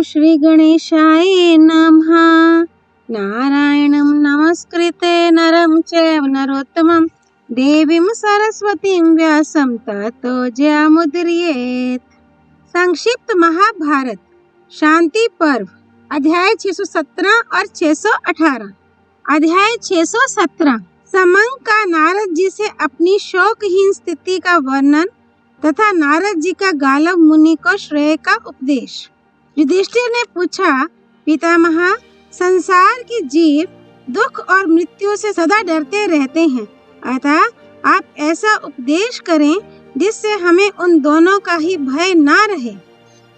श्री गणेशाय नमः। नारायणं नमस्कृते नरं चैव नरोत्तमं देवीं सरस्वतीं व्यासं ततो जयमुदीरयेत्। संक्षिप्त महाभारत शांति पर्व अध्याय 617 और 618। अध्याय 617 समंग का नारद जी से अपनी शोकहीन स्थिति का वर्णन तथा नारद जी का गालव मुनि को श्रेय का उपदेश। युधिष्ठिर ने पूछा, पितामह, संसार के जीव दुख और मृत्यु से सदा डरते रहते हैं, अतः आप ऐसा उपदेश करें जिससे हमें उन दोनों का ही भय ना रहे।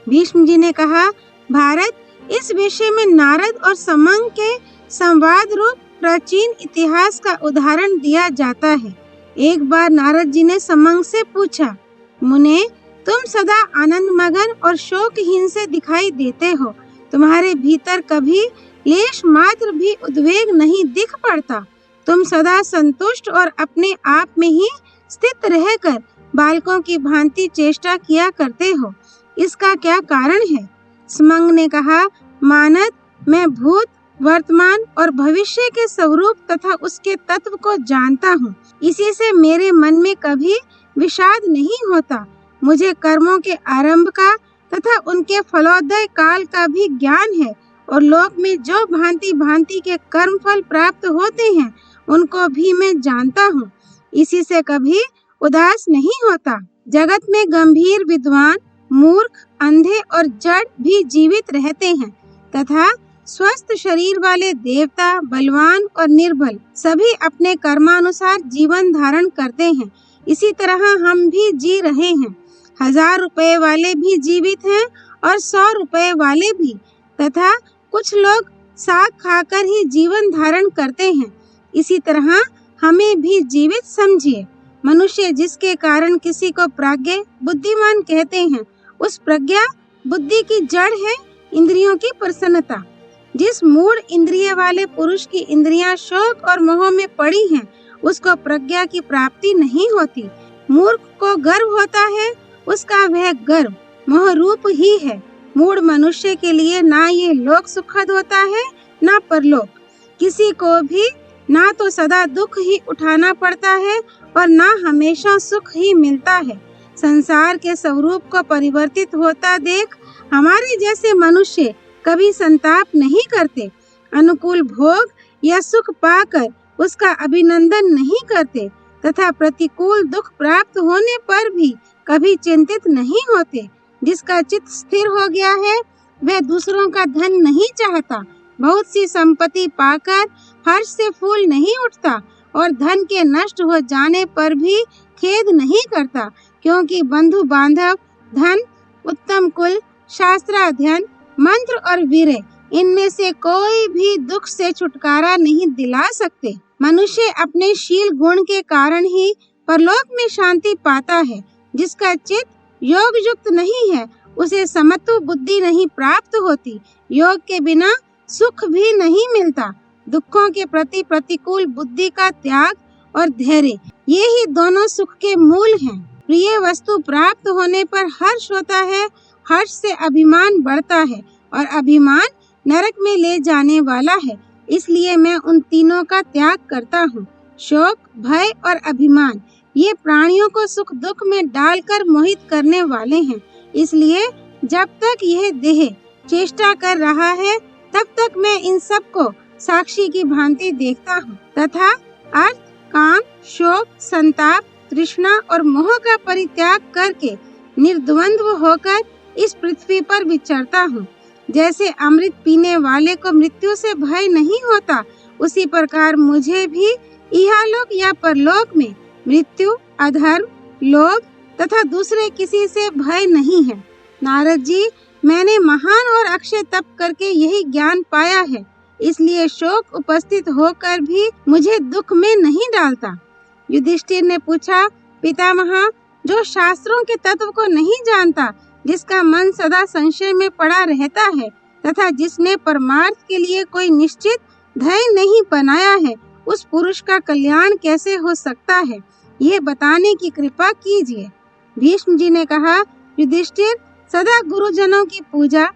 भीष्म जी ने कहा, भारत, इस विषय में नारद और समंग के संवाद रूप प्राचीन इतिहास का उदाहरण दिया जाता है। एक बार नारद जी ने समंग से पूछा, मुने, तुम सदा आनंद मगन और शोकहीन से दिखाई देते हो, तुम्हारे भीतर कभी लेश मात्र भी उद्वेग नहीं दिख पड़ता। तुम सदा संतुष्ट और अपने आप में ही स्थित रहकर बालकों की भांति चेष्टा किया करते हो, इसका क्या कारण है? समंग ने कहा, मानद, मैं भूत, वर्तमान और भविष्य के स्वरूप तथा उसके तत्व को जानता हूँ। इसी से मेरे मन में कभी विषाद नहीं होता। मुझे कर्मों के आरंभ का तथा उनके फलोदय काल का भी ज्ञान है और लोक में जो भांति भांति के कर्म फल प्राप्त होते हैं उनको भी मैं जानता हूँ। इसी से कभी उदास नहीं होता। जगत में गंभीर, विद्वान, मूर्ख, अंधे और जड़ भी जीवित रहते हैं तथा स्वस्थ शरीर वाले देवता, बलवान और निर्बल सभी अपने कर्मानुसार जीवन धारण करते हैं। इसी तरह हम भी जी रहे हैं। 1000 रुपए वाले भी जीवित हैं और 100 रुपए वाले भी, तथा कुछ लोग साग खाकर ही जीवन धारण करते हैं। इसी तरह हमें भी जीवित समझिए। मनुष्य जिसके कारण किसी को प्राज्ञ, बुद्धिमान कहते हैं, उस प्रज्ञा बुद्धि की जड़ है इंद्रियों की प्रसन्नता। जिस मूढ़ इंद्रिय वाले पुरुष की इंद्रियां शोक और मोह में पड़ी हैं, उसको प्रज्ञा की प्राप्ति नहीं होती। मूर्ख को गर्व होता है, उसका वह गर्व मोह रूप ही है। मूढ़ मनुष्य के लिए ना ये लोक सुखद होता है ना परलोक। किसी को भी ना तो सदा दुख ही उठाना पड़ता है और ना हमेशा सुख ही मिलता है। संसार के स्वरूप को परिवर्तित होता देख हमारे जैसे मनुष्य कभी संताप नहीं करते। अनुकूल भोग या सुख पाकर उसका अभिनंदन नहीं करते तथा प्रतिकूल दुख प्राप्त होने पर भी कभी चिंतित नहीं होते। जिसका चित्त स्थिर हो गया है वह दूसरों का धन नहीं चाहता। बहुत सी संपत्ति पाकर हर्ष से फूल नहीं उठता और धन के नष्ट हो जाने पर भी खेद नहीं करता, क्योंकि बंधु बांधव, धन, उत्तम कुल, शास्त्राध्ययन, मंत्र और वीर्य, इनमें से कोई भी दुख से छुटकारा नहीं दिला सकते। मनुष्य अपने शील गुण के कारण ही परलोक में शांति पाता है। जिसका चित्त योग युक्त नहीं है उसे समत्व बुद्धि नहीं प्राप्त होती। योग के बिना सुख भी नहीं मिलता। दुखों के प्रति प्रतिकूल बुद्धि का त्याग और धैर्य, ये ही दोनों सुख के मूल हैं। प्रिय वस्तु प्राप्त होने पर हर्ष होता है, हर्ष से अभिमान बढ़ता है और अभिमान नरक में ले जाने वाला है। इसलिए मैं उन तीनों का त्याग करता हूँ। शोक, भय और अभिमान, ये प्राणियों को सुख दुख में डालकर मोहित करने वाले हैं। इसलिए जब तक यह देह चेष्टा कर रहा है तब तक मैं इन सब को साक्षी की भांति देखता हूँ तथा अर्थ, काम, शोक, संताप, तृष्णा और मोह का परित्याग करके निर्द्वंद्व होकर इस पृथ्वी पर विचरता हूँ। जैसे अमृत पीने वाले को मृत्यु से भय नहीं होता, उसी प्रकार मुझे भी इहलोक या परलोक में मृत्यु, अधर्म, लोभ तथा दूसरे किसी से भय नहीं है। नारद जी, मैंने महान और अक्षय तप करके यही ज्ञान पाया है, इसलिए शोक उपस्थित होकर भी मुझे दुख में नहीं डालता। युधिष्ठिर ने पूछा, पितामह, जो शास्त्रों के तत्व को नहीं जानता, जिसका मन सदा संशय में पड़ा रहता है तथा जिसने परमार्थ के लिए कोई निश्चित ध्येय नहीं बनाया है, उस पुरुष का कल्याण कैसे हो सकता है, यह बताने की कृपा कीजिए। भीष्म जी ने कहा, युधिष्ठिर, सदा गुरुजनों की पूजा,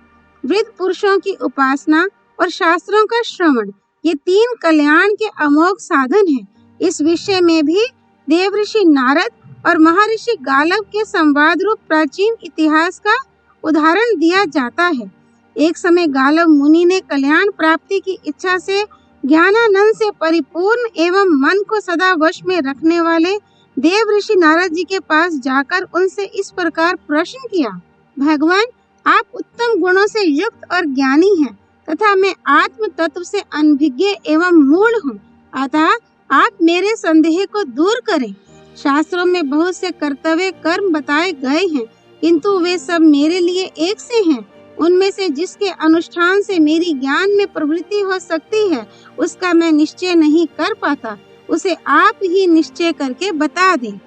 वृद्ध पुरुषों की उपासना और शास्त्रों का श्रवण, ये 3 कल्याण के अमोघ साधन हैं। इस विषय में भी देवऋषि नारद और महर्षि गालव के संवाद रूप प्राचीन इतिहास का उदाहरण दिया जाता है। एक समय गालव मुनि ने कल्याण प्राप्ति की इच्छा से ज्ञानानंद से परिपूर्ण एवं मन को सदा वश में रखने वाले देवऋषि नारद जी के पास जाकर उनसे इस प्रकार प्रश्न किया, भगवान, आप उत्तम गुणों से युक्त और ज्ञानी हैं तथा मैं आत्म तत्व से अनभिज्ञ एवं मूढ़ हूँ, अतः आप मेरे संदेह को दूर करें। शास्त्रों में बहुत से कर्तव्य कर्म बताए गए हैं, किंतु वे सब मेरे लिए एक से हैं। उनमें से जिसके अनुष्ठान से मेरी ज्ञान में प्रवृत्ति हो सकती है, उसका मैं निश्चय नहीं कर पाता, उसे आप ही निश्चय करके बता दें।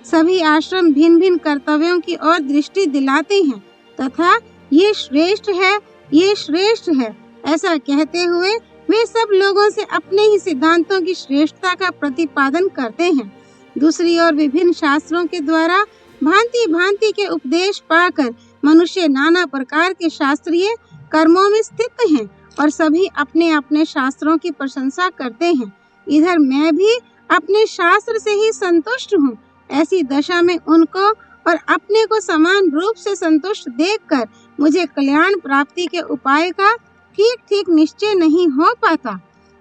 सभी आश्रम भिन्न भिन्न कर्तव्यों की ओर दृष्टि दिलाते हैं तथा ये श्रेष्ठ है, ये श्रेष्ठ है, ऐसा कहते हुए वे सब लोगों से अपने ही सिद्धांतों की श्रेष्ठता का प्रतिपादन करते हैं। दूसरी ओर विभिन्न शास्त्रों के द्वारा भांति भांति के उपदेश पाकर मनुष्य नाना प्रकार के शास्त्रीय कर्मों में स्थित हैं और सभी अपने अपने शास्त्रों की प्रशंसा करते हैं। इधर मैं भी अपने शास्त्र से ही संतुष्ट हूँ। ऐसी दशा में उनको और अपने को समान रूप से संतुष्ट देखकर मुझे कल्याण प्राप्ति के उपाय का ठीक ठीक निश्चय नहीं हो पाता।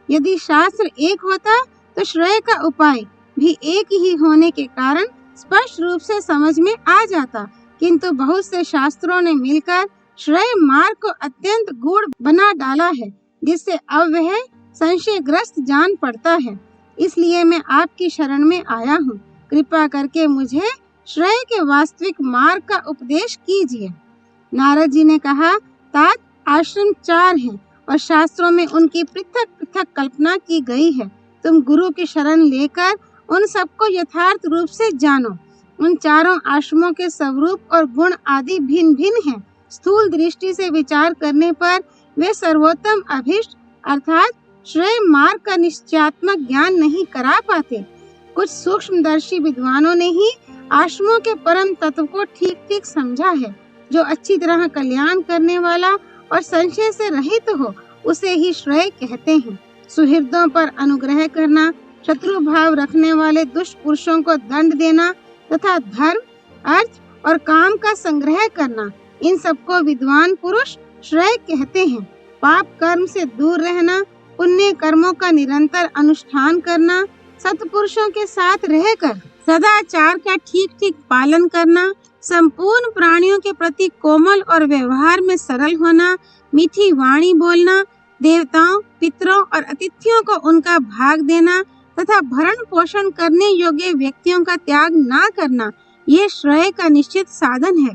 यदि शास्त्र एक होता तो श्रेय का उपाय भी एक ही होने के कारण स्पष्ट रूप से समझ में आ जाता, किंतु बहुत से शास्त्रों ने मिलकर श्रेय मार्ग को अत्यंत गूढ़ बना डाला है, जिससे अब वह संशयग्रस्त जान पड़ता है। इसलिए मैं आपकी शरण में आया हूँ, कृपा करके मुझे श्रेय के वास्तविक मार्ग का उपदेश कीजिए। नारद जी ने कहा, तात आश्रम 4 हैं और शास्त्रों में उनकी पृथक पृथक कल्पना की गई है। तुम गुरु की शरण लेकर उन सबको यथार्थ रूप से जानो। उन चारों आश्रमों के स्वरूप और गुण आदि भिन्न भिन्न हैं। स्थूल दृष्टि से विचार करने पर वे सर्वोत्तम अभीष्ट अर्थात श्रेय मार्ग का निश्चयात्मक ज्ञान नहीं करा पाते। कुछ सूक्ष्मदर्शी विद्वानों ने ही आश्रमों के परम तत्व को ठीक ठीक समझा है। जो अच्छी तरह कल्याण करने वाला और संशय से रहित हो, उसे ही श्रेय कहते हैं। सुहृदों पर अनुग्रह करना, शत्रु भाव रखने वाले दुष्ट पुरुषों को दंड देना तथा धर्म, अर्थ और काम का संग्रह करना, इन सबको विद्वान पुरुष श्रेय कहते हैं। पाप कर्म से दूर रहना, पुण्य कर्मों का निरंतर अनुष्ठान करना, सत्पुरुषों के साथ रहकर सदाचार का ठीक ठीक पालन करना, संपूर्ण प्राणियों के प्रति कोमल और व्यवहार में सरल होना, मीठी वाणी बोलना, देवताओं, पितरों और अतिथियों को उनका भाग देना तथा भरण पोषण करने योग्य व्यक्तियों का त्याग ना करना, ये श्रेय का निश्चित साधन है।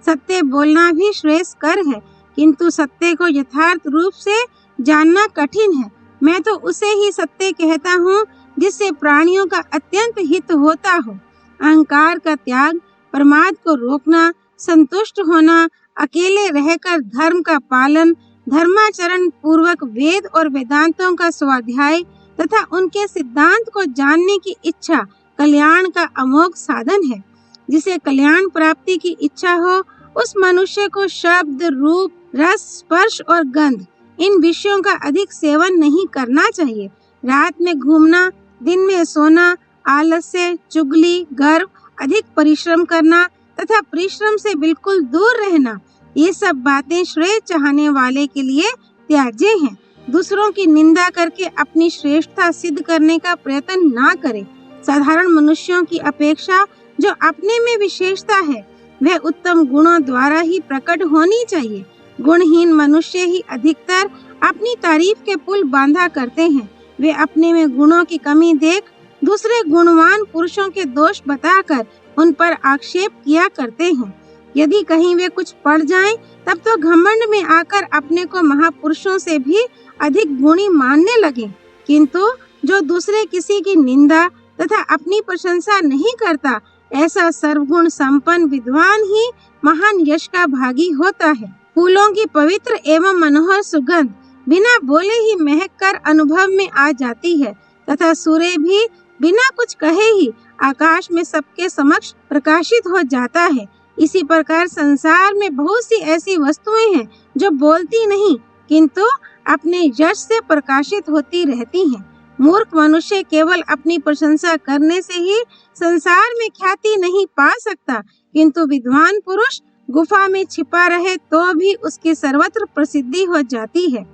सत्य बोलना भी श्रेयस्कर है, किंतु सत्य को यथार्थ रूप से जानना कठिन है। मैं तो उसे ही सत्य कहता हूँ जिससे प्राणियों का अत्यंत हित होता हो। अहंकार का त्याग, प्रमाद को रोकना, संतुष्ट होना, अकेले रहकर धर्म का पालन, धर्माचरण पूर्वक वेद और वेदांतों का स्वाध्याय तथा उनके सिद्धांत को जानने की इच्छा कल्याण का अमोघ साधन है। जिसे कल्याण प्राप्ति की इच्छा हो, उस मनुष्य को शब्द, रूप, रस, स्पर्श और गंध, इन विषयों का अधिक सेवन नहीं करना चाहिए। रात में घूमना, दिन में सोना, आलस्य, चुगली, गर्व, अधिक परिश्रम करना तथा परिश्रम से बिल्कुल दूर रहना, ये सब बातें श्रेय चाहने वाले के लिए त्याज्य हैं। दूसरों की निंदा करके अपनी श्रेष्ठता सिद्ध करने का प्रयत्न ना करें। साधारण मनुष्यों की अपेक्षा जो अपने में विशेषता है, वह उत्तम गुणों द्वारा ही प्रकट होनी चाहिए। गुणहीन मनुष्य ही अधिकतर अपनी तारीफ के पुल बांधा करते हैं। वे अपने में गुणों की कमी देख दूसरे गुणवान पुरुषों के दोष बताकर उन पर आक्षेप किया करते हैं। यदि कहीं वे कुछ पड़ जाएं, तब तो घमंड में आकर अपने को महापुरुषों से भी अधिक गुणी मानने लगे। किंतु जो दूसरे किसी की निंदा तथा अपनी प्रशंसा नहीं करता, ऐसा सर्वगुण संपन्न विद्वान ही महान यश का भागी होता है। फूलों की पवित्र एवं मनोहर सुगंध बिना बोले ही महक कर अनुभव में आ जाती है तथा सूर्य भी बिना कुछ कहे ही आकाश में सबके समक्ष प्रकाशित हो जाता है। इसी प्रकार संसार में बहुत सी ऐसी वस्तुएं हैं जो बोलती नहीं किंतु अपने यश से प्रकाशित होती रहती हैं। मूर्ख मनुष्य केवल अपनी प्रशंसा करने से ही संसार में ख्याति नहीं पा सकता, किंतु विद्वान पुरुष गुफा में छिपा रहे तो भी उसकी सर्वत्र प्रसिद्धि हो जाती है।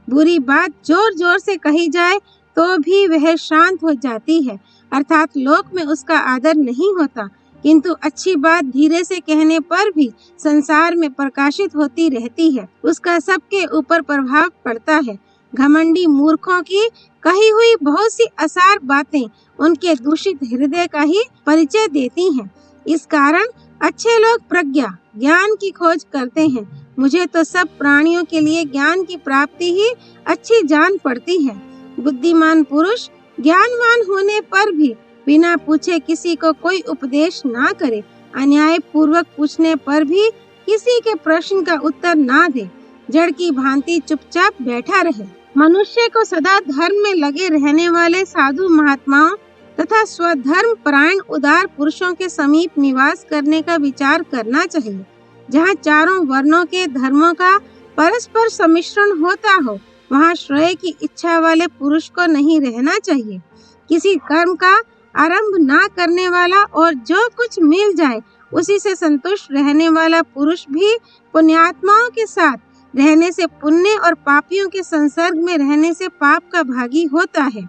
बुरी बात जोर जोर से कही जाए तो भी वह शांत हो जाती है, अर्थात लोक में उसका आदर नहीं होता, किंतु अच्छी बात धीरे से कहने पर भी संसार में प्रकाशित होती रहती है, उसका सबके ऊपर प्रभाव पड़ता है। घमंडी मूर्खों की कही हुई बहुत सी असार बातें उनके दूषित हृदय का ही परिचय देती हैं। इस कारण अच्छे लोग प्रज्ञा ज्ञान की खोज करते हैं। मुझे तो सब प्राणियों के लिए ज्ञान की प्राप्ति ही अच्छी जान पड़ती है। बुद्धिमान पुरुष ज्ञानवान होने पर भी बिना पूछे किसी को कोई उपदेश ना करे, अन्याय पूर्वक पूछने पर भी किसी के प्रश्न का उत्तर ना दे, जड़ की भांति चुपचाप बैठा रहे। मनुष्य को सदा धर्म में लगे रहने वाले साधु महात्माओं तथा स्वधर्म परायण उदार पुरुषों के समीप निवास करने का विचार करना चाहिए। जहाँ चारों वर्णों के धर्मों का परस्पर सम्मिश्रण होता हो, वहाँ श्रेय की इच्छा वाले पुरुष को नहीं रहना चाहिए। किसी कर्म का आरंभ ना करने वाला और जो कुछ मिल जाए उसी से संतुष्ट रहने वाला पुरुष भी पुण्यात्माओं के साथ रहने से पुण्य और पापियों के संसर्ग में रहने से पाप का भागी होता है।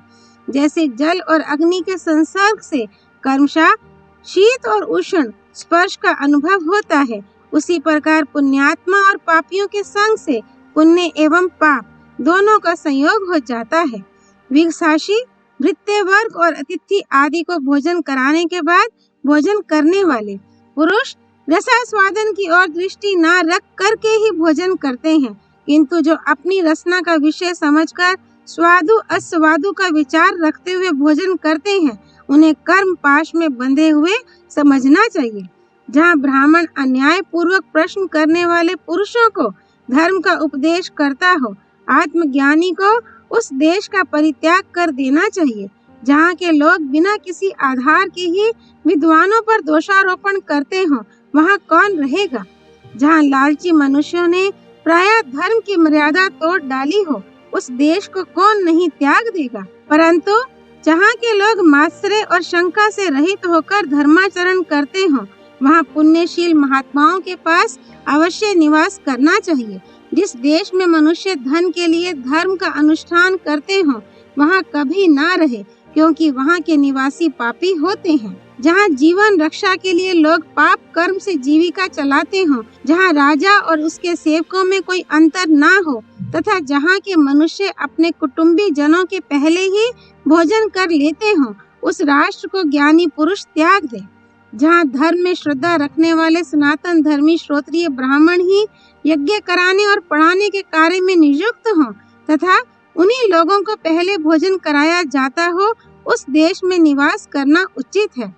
जैसे जल और अग्नि के संसर्ग से कर्मशः शीत और उष्ण स्पर्श का अनुभव होता है, उसी प्रकार पुण्यात्मा और पापियों के संग से पुण्य एवं पाप दोनों का संयोग हो जाता है। विषाशी भृत्य वर्ग और अतिथि आदि को भोजन कराने के बाद भोजन करने वाले पुरुष रसास्वादन की ओर दृष्टि न रख करके ही भोजन करते हैं, किंतु जो अपनी रसना का विषय समझकर स्वादु अस्वादु का विचार रखते हुए भोजन करते हैं, उन्हें कर्म पाश में बंधे हुए समझना चाहिए। जहाँ ब्राह्मण अन्याय पूर्वक प्रश्न करने वाले पुरुषों को धर्म का उपदेश करता हो, आत्मज्ञानी को उस देश का परित्याग कर देना चाहिए। जहाँ के लोग बिना किसी आधार के ही विद्वानों पर दोषारोपण करते हों, वहाँ कौन रहेगा। जहाँ लालची मनुष्यों ने प्रायः धर्म की मर्यादा तोड़ डाली हो, उस देश को कौन नहीं त्याग देगा। परंतु जहाँ के लोग मात्सर्य और शंका से रहित होकर धर्माचरण करते हों, वहाँ पुण्यशील महात्माओं के पास अवश्य निवास करना चाहिए। जिस देश में मनुष्य धन के लिए धर्म का अनुष्ठान करते हों, वहाँ कभी ना रहे, क्योंकि वहाँ के निवासी पापी होते हैं। जहाँ जीवन रक्षा के लिए लोग पाप कर्म से जीविका चलाते हों, जहाँ राजा और उसके सेवकों में कोई अंतर ना हो, तथा जहाँ के मनुष्य अपने कुटुंबी जनों के पहले ही भोजन कर लेते हों, उस राष्ट्र को ज्ञानी पुरुष त्याग दे। जहाँ धर्म में श्रद्धा रखने वाले सनातन धर्मी श्रोत्रिय ब्राह्मण ही यज्ञ कराने और पढ़ाने के कार्य में नियुक्त हों, तथा उन्हीं लोगों को पहले भोजन कराया जाता हो, उस देश में निवास करना उचित है।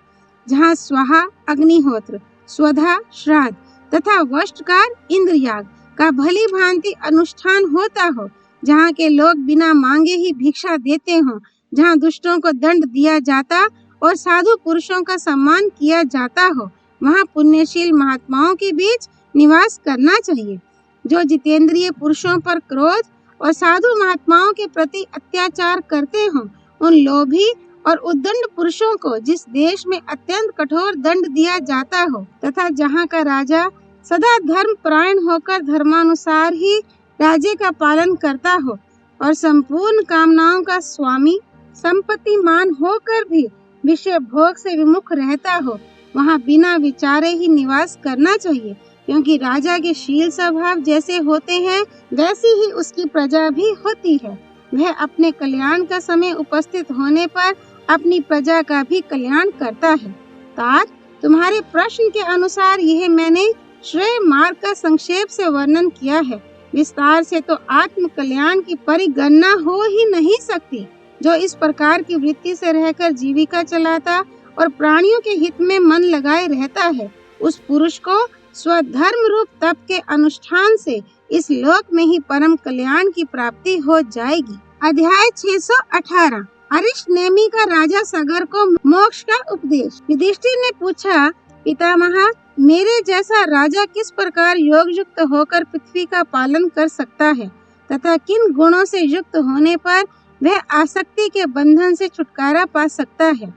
जहाँ स्वाहा अग्निहोत्र, स्वधा श्राद्ध तथा वष्टकार इंद्रयाग का भली भांति अनुष्ठान होता हो, जहाँ के लोग बिना मांगे ही भिक्षा देते हों, जहाँ दुष्टों को दंड दिया जाता और साधु पुरुषों का सम्मान किया जाता हो, वहाँ पुण्यशील महात्माओं के बीच निवास करना चाहिए। जो जितेंद्रिय पुरुषों पर क्रोध और साधु महात्माओं के प्रति अत्याचार करते हों, उन लोभी और उद्दंड पुरुषों को जिस देश में अत्यंत कठोर दंड दिया जाता हो, तथा जहाँ का राजा सदा धर्म परायण होकर धर्मानुसार ही राज्य का पालन करता हो और संपूर्ण कामनाओं का स्वामी संपत्तिमान होकर भी विषय भोग से विमुख रहता हो, वहाँ बिना विचारे ही निवास करना चाहिए, क्योंकि राजा के शील स्वभाव जैसे होते हैं वैसी ही उसकी प्रजा भी होती है। वह अपने कल्याण का समय उपस्थित होने पर अपनी प्रजा का भी कल्याण करता है। तात, तुम्हारे प्रश्न के अनुसार यह मैंने श्रेय मार्ग का संक्षेप से वर्णन किया है। विस्तार से तो आत्म कल्याण की परिगणना हो ही नहीं सकती। जो इस प्रकार की वृत्ति से रहकर जीविका चलाता और प्राणियों के हित में मन लगाए रहता है, उस पुरुष को स्वधर्म रूप तप के अनुष्ठान से इस लोक में ही परम कल्याण की प्राप्ति हो जाएगी। अध्याय 618। अरिष्ट नेमी का राजा सगर को मोक्ष का उपदेश। युधिष्ठिर ने पूछा, पितामह, मेरे जैसा राजा किस प्रकार योग युक्त होकर पृथ्वी का पालन कर सकता है तथा किन गुणों से युक्त होने पर वह आसक्ति के बंधन से छुटकारा पा सकता है।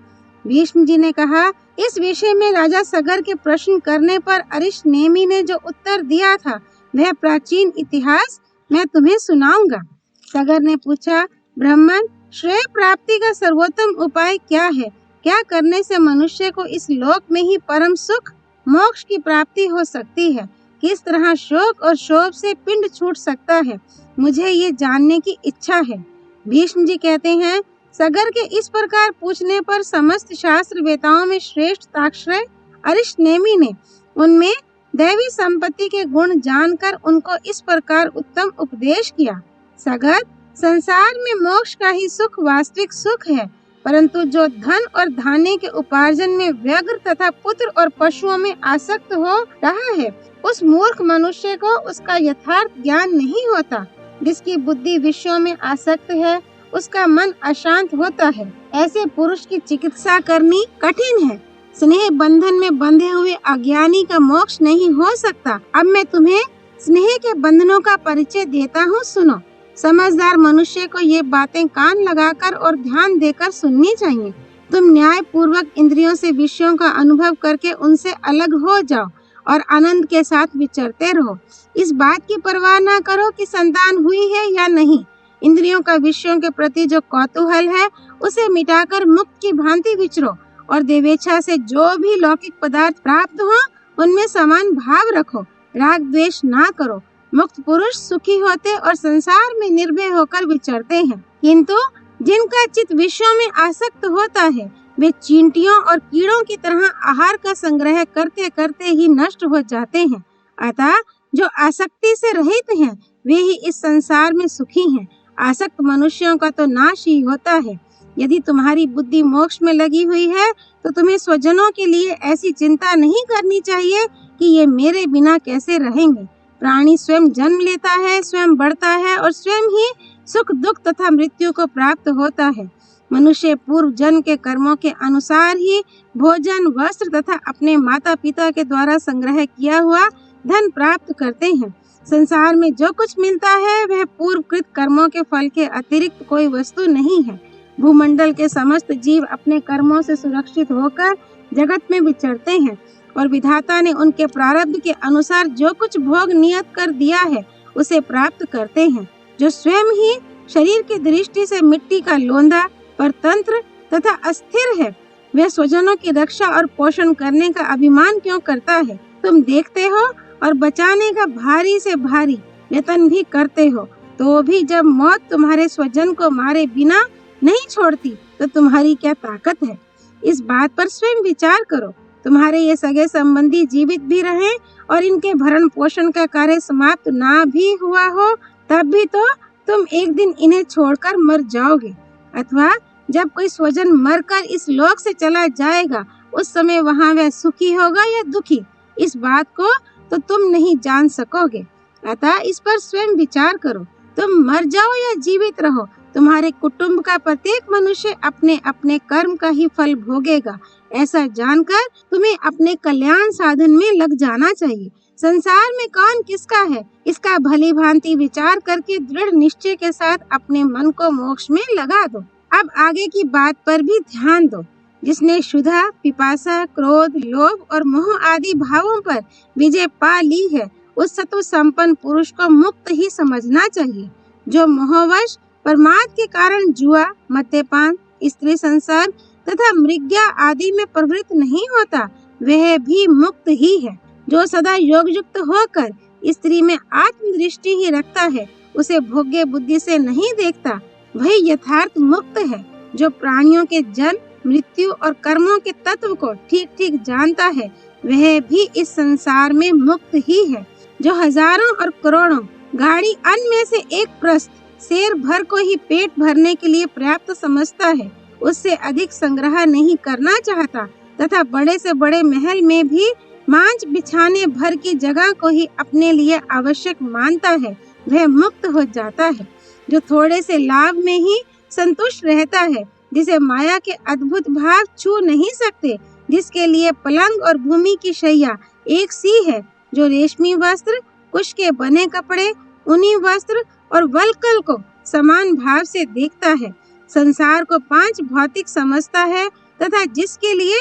भीष्म जी ने कहा, इस विषय में राजा सगर के प्रश्न करने पर अरिष्टनेमि ने जो उत्तर दिया था वह प्राचीन इतिहास मैं तुम्हें सुनाऊंगा। सगर ने पूछा, ब्राह्मण, श्रेय प्राप्ति का सर्वोत्तम उपाय क्या है? क्या करने से मनुष्य को इस लोक में ही परम सुख मोक्ष की प्राप्ति हो सकती है? किस तरह शोक और शोभ से पिंड छूट सकता है? मुझे ये जानने की इच्छा है। भीष्म जी कहते हैं, सगर के इस प्रकार पूछने पर समस्त शास्त्र वेताओं में श्रेष्ठ ताक्षय अरिष्टनेमि ने उनमें दैवी संपत्ति के गुण जानकर उनको इस प्रकार उत्तम उपदेश किया। सगर, संसार में मोक्ष का ही सुख वास्तविक सुख है, परंतु जो धन और धान्य के उपार्जन में व्यग्र तथा पुत्र और पशुओं में आसक्त हो रहा है, उस मूर्ख मनुष्य को उसका यथार्थ ज्ञान नहीं होता। जिसकी बुद्धि विषयों में आसक्त है, उसका मन अशांत होता है। ऐसे पुरुष की चिकित्सा करनी कठिन है। स्नेह बंधन में बंधे हुए अज्ञानी का मोक्ष नहीं हो सकता। अब मैं तुम्हें स्नेह के बंधनों का परिचय देता हूँ, सुनो। समझदार मनुष्य को ये बातें कान लगाकर और ध्यान देकर सुननी चाहिए। तुम न्याय पूर्वक इंद्रियों से विषयों का अनुभव करके उनसे अलग हो जाओ और आनंद के साथ विचरते रहो। इस बात की परवाह न करो कि संतान हुई है या नहीं। इंद्रियों का विषयों के प्रति जो कौतूहल है उसे मिटाकर मुक्त की भांति विचरो और देवेच्छा से जो भी लौकिक पदार्थ प्राप्त हो उनमें समान भाव रखो। राग द्वेष ना करो। मुक्त पुरुष सुखी होते और संसार में निर्भय होकर विचरते हैं, किंतु जिनका चित्त विषयों में आसक्त होता है वे चींटियों और कीड़ों की तरह आहार का संग्रह करते करते ही नष्ट हो जाते हैं। अतः जो आसक्ति से रहित हैं वे ही इस संसार में सुखी हैं। आसक्त मनुष्यों का तो नाश ही होता है। यदि तुम्हारी बुद्धि मोक्ष में लगी हुई है तो तुम्हें स्वजनों के लिए ऐसी चिंता नहीं करनी चाहिए कि ये मेरे बिना कैसे रहेंगे। प्राणी स्वयं जन्म लेता है, स्वयं बढ़ता है और स्वयं ही सुख दुख तथा मृत्यु को प्राप्त होता है। मनुष्य पूर्व जन्म के कर्मों के अनुसार ही भोजन, वस्त्र तथा अपने माता पिता के द्वारा संग्रह किया हुआ धन प्राप्त करते हैं। संसार में जो कुछ मिलता है वह पूर्वकृत कर्मों के फल के अतिरिक्त कोई वस्तु नहीं है। भूमंडल के समस्त जीव अपने कर्मों से सुरक्षित होकर जगत में विचरते हैं और विधाता ने उनके प्रारब्ध के अनुसार जो कुछ भोग नियत कर दिया है उसे प्राप्त करते हैं। जो स्वयं ही शरीर की दृष्टि से मिट्टी का लोंदा, परतंत्र तथा अस्थिर है, वह स्वजनों की रक्षा और पोषण करने का अभिमान क्यों करता है? तुम देखते हो और बचाने का भारी से भारी यत्न भी करते हो, तो भी जब मौत तुम्हारे स्वजन को मारे बिना नहीं छोड़ती तो तुम्हारी क्या ताकत है? इस बात पर स्वयं विचार करो। तुम्हारे ये सगे संबंधी जीवित भी रहें और इनके भरण पोषण का कार्य समाप्त ना भी हुआ हो, तब भी तो तुम एक दिन इन्हें छोड़कर मर जाओगे। अथवा जब कोई स्वजन मरकर इस लोक से चला जाएगा, उस समय वहाँ वह सुखी होगा या दुखी, इस बात को तो तुम नहीं जान सकोगे। अतः इस पर स्वयं विचार करो। तुम मर जाओ या जीवित रहो, तुम्हारे कुटुंब का प्रत्येक मनुष्य अपने अपने कर्म का ही फल भोगेगा। ऐसा जानकर तुम्हें अपने कल्याण साधन में लग जाना चाहिए। संसार में कौन किसका है, इसका भली भांति विचार करके दृढ़ निश्चय के साथ अपने मन को मोक्ष में लगा दो। अब आगे की बात पर भी ध्यान दो। जिसने क्षुधा, पिपासा, क्रोध, लोभ और मोह आदि भावों पर विजय पा ली है, उस सत्व संपन्न पुरुष को मुक्त ही समझना चाहिए। जो मोहवश प्रमाद के कारण जुआ, मद्यपान, स्त्री संसर्ग तथा मृग्या आदि में प्रवृत्त नहीं होता, वह भी मुक्त ही है। जो सदा योग युक्त होकर स्त्री में आत्मदृष्टि ही रखता है, उसे भोग्य बुद्धि से नहीं देखता, वही यथार्थ मुक्त है। जो प्राणियों के जन्म, मृत्यु और कर्मों के तत्व को ठीक ठीक जानता है, वह भी इस संसार में मुक्त ही है। जो हजारों और करोड़ों गाड़ी अन्न में से एक प्रस्त शेर भर को ही पेट भरने के लिए पर्याप्त समझता है, उससे अधिक संग्रह नहीं करना चाहता तथा बड़े से बड़े महल में भी मांच बिछाने भर की जगह को ही अपने लिए आवश्यक मानता है, वह मुक्त हो जाता है। जो थोड़े से लाभ में ही संतुष्ट रहता है, जिसे माया के अद्भुत भाव छू नहीं सकते, जिसके लिए पलंग और भूमि की शैया एक सी है, जो रेशमी वस्त्र, कुश के बने कपड़े, ऊनी वस्त्र और वल्कल को समान भाव से देखता है, संसार को 5 भौतिक समझता है तथा जिसके लिए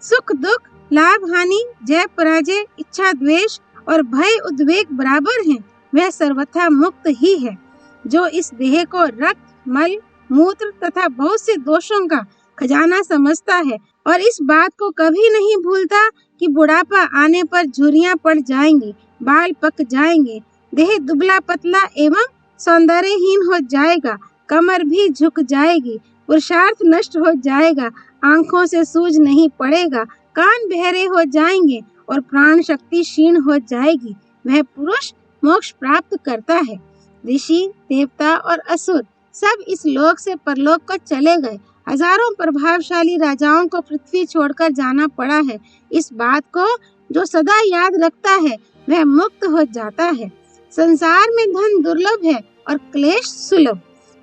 सुख दुख, लाभ हानि, जय पराजय, इच्छा द्वेष और भय उद्वेग बराबर हैं, वह सर्वथा मुक्त ही है। जो इस देह को रक्त, मल, मूत्र तथा बहुत से दोषों का खजाना समझता है और इस बात को कभी नहीं भूलता कि बुढ़ापा आने पर झुर्रियां पड़ जाएंगी, बाल पक जाएंगे, देह दुबला पतला एवं सौंदर्यहीन हो जाएगा, कमर भी झुक जाएगी, पुरुषार्थ नष्ट हो जाएगा, आंखों से सूझ नहीं पड़ेगा, कान बहरे हो जाएंगे और प्राण शक्ति क्षीण हो जाएगी, वह पुरुष मोक्ष प्राप्त करता है। ऋषि, देवता और असुर सब इस लोक से परलोक को चले गए। हजारों प्रभावशाली राजाओं को पृथ्वी छोड़कर जाना पड़ा है। इस बात को जो सदा याद रखता है वह मुक्त हो जाता है। संसार में धन दुर्लभ है और क्लेश सुलभ।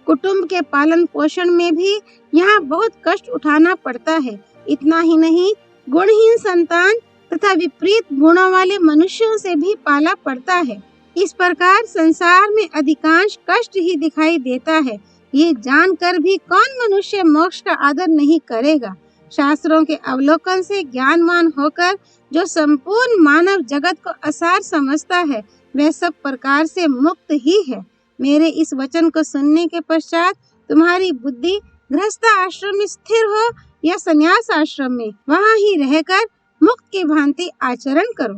कुटुंब के पालन पोषण में भी यहाँ बहुत कष्ट उठाना पड़ता है। इतना ही नहीं, गुणहीन संतान तथा विपरीत गुणों वाले मनुष्यों से भी पाला पड़ता है। इस प्रकार संसार में अधिकांश कष्ट ही दिखाई देता है। ये जानकर भी कौन मनुष्य मोक्ष का आदर नहीं करेगा। शास्त्रों के अवलोकन से ज्ञानवान होकर जो संपूर्ण मानव जगत को असार समझता है, वह सब प्रकार से मुक्त ही है। मेरे इस वचन को सुनने के पश्चात तुम्हारी बुद्धि गृहस्थ आश्रम में स्थिर हो या संन्यास आश्रम में, वहाँ ही रहकर मुक्त की भांति आचरण करो।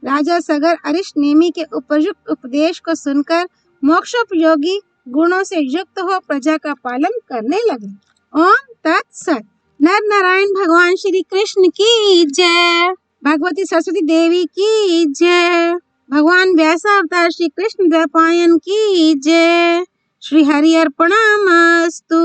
राजा सगर अरिष्ट नेमि के उपयुक्त उपदेश को सुनकर मोक्षोपयोगी गुणों से युक्त हो प्रजा का पालन करने लगे। ओम तत्सत। नर नारायण भगवान श्री कृष्ण की जय। भगवती सरस्वती देवी की जय। भगवान व्यास अवतार श्री कृष्ण द्वैपायन की जय। श्री हरि अर्पणमस्तु।